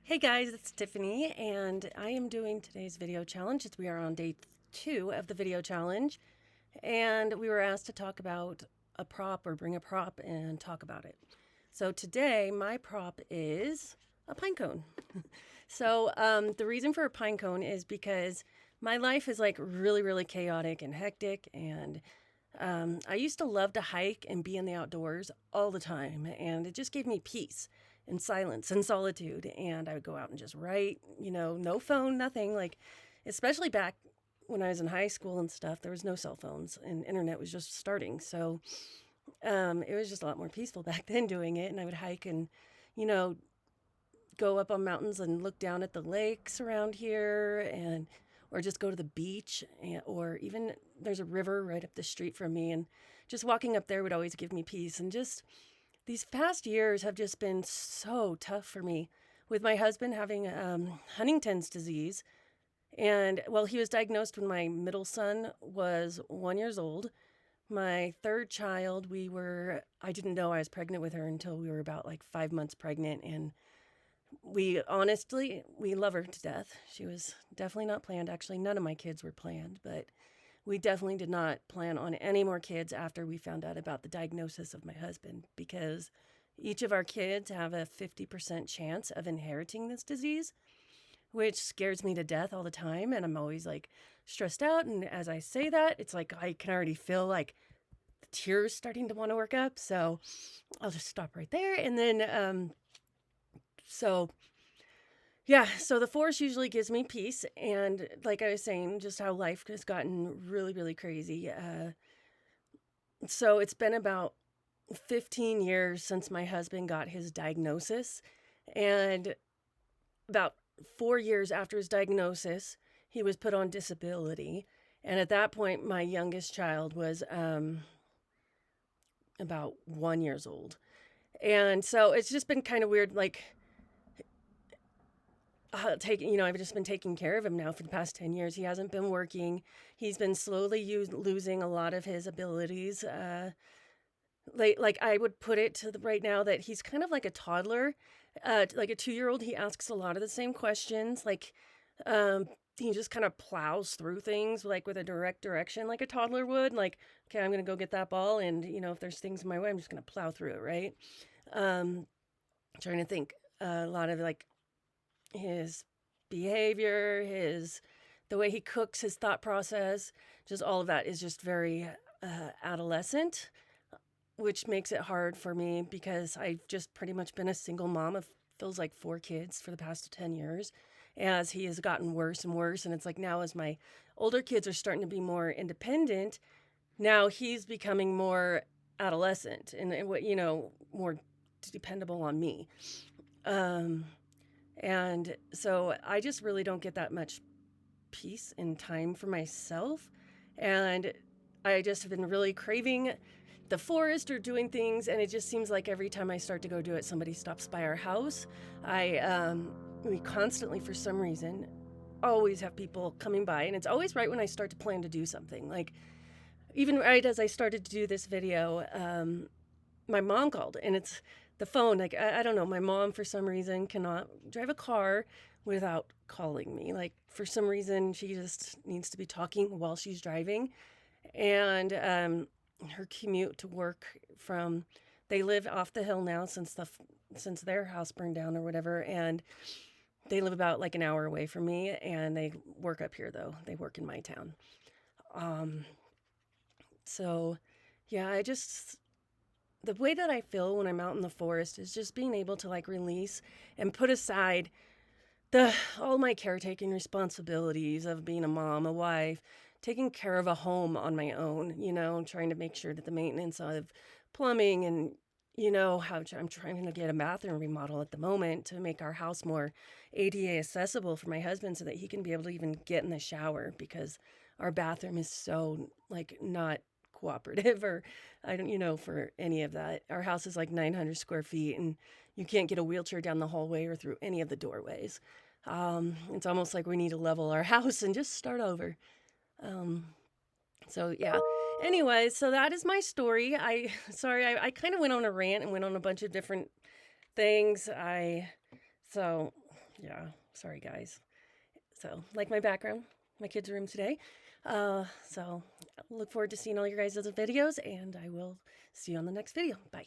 Hey guys, it's Tiffany, and I am doing today's video challenge. We are on day 2 of the video challenge, and we were asked to talk about a prop or bring a prop and talk about it. So today, my prop is a pine cone. The reason for a pine cone is because my life is like really, really chaotic and hectic, and I used to love to hike and be in the outdoors all the time, and it just gave me peace and silence and solitude. And I would go out and just write, no phone, nothing. Like, especially back when I was in high school and stuff, there was no cell phones and internet was just starting. It was just a lot more peaceful back then doing it. And I would hike and, you know, go up on mountains and look down at the lakes around here and or just go to the beach or even there's a river right up the street from me, and just walking up there would always give me peace. And just these past years have just been so tough for me with my husband having Huntington's disease. And well, he was diagnosed when my middle son was 1 years old. My third child, I didn't know I was pregnant with her until we were about like 5 months pregnant. And we love her to death. She was definitely not planned. Actually, none of my kids were planned, but we definitely did not plan on any more kids after we found out about the diagnosis of my husband, because each of our kids have a 50% chance of inheriting this disease, which scares me to death all the time. And I'm always like stressed out. And as I say that, it's like I can already feel like the tears starting to want to work up. So I'll just stop right there. And then, so so the forest usually gives me peace. And like I was saying, just how life has gotten really, really crazy. So it's been about 15 years since my husband got his diagnosis. And about 4 years after his diagnosis, he was put on disability. And at that point, my youngest child was about 1 years old. And so it's just been kind of weird, like, I've just been taking care of him now for the past 10 years. He hasn't been working. He's been slowly losing a lot of his abilities. Like I would put it to the right now that he's kind of like a toddler, like a 2-year old. He asks a lot of the same questions. Um, he just kind of plows through things like with a direct direction, like a toddler would. Like, okay, I'm gonna go get that ball, and if there's things in my way, I'm just gonna plow through it, right? Um, Trying to think. A lot of like his behavior, his the way he cooks, his thought process, just all of that is just very adolescent, which makes it hard for me because I've just pretty much been a single mom of feels like 4 kids for the past 10 years as he has gotten worse and worse. And it's like now, as my older kids are starting to be more independent, now he's becoming more adolescent and what, more dependable on me. Um, and so I just really don't get that much peace and time for myself. And I just have been really craving the forest or doing things. And it just seems like every time I start to go do it, somebody stops by our house. We constantly, for some reason, always have people coming by. And it's always right when I start to plan to do something. Like, even right as I started to do this video, my mom called, and it's the phone. Like, I don't know, my mom for some reason cannot drive a car without calling me. Like, for some reason, she just needs to be talking while she's driving. And her commute to work from, they live off the hill now since their house burned down or whatever, and they live about like an hour away from me, and they work up here though. They work in my town. Um, so yeah, the way that I feel when I'm out in the forest is just being able to like release and put aside the all my caretaking responsibilities of being a mom, a wife, taking care of a home on my own, trying to make sure that the maintenance of plumbing and how I'm trying to get a bathroom remodel at the moment to make our house more ADA accessible for my husband so that he can be able to even get in the shower, because our bathroom is so like not cooperative or I don't for any of that. Our house is like 900 square feet, and you can't get a wheelchair down the hallway or through any of the doorways. It's almost like we need to level our house and just start over. Um, so yeah. Anyway, so that is my story. I kind of went on a rant and went on a bunch of different things. So Yeah, sorry guys. So, like my background, my kids' room today. So look forward to seeing all your guys' videos, and I will see you on the next video. Bye.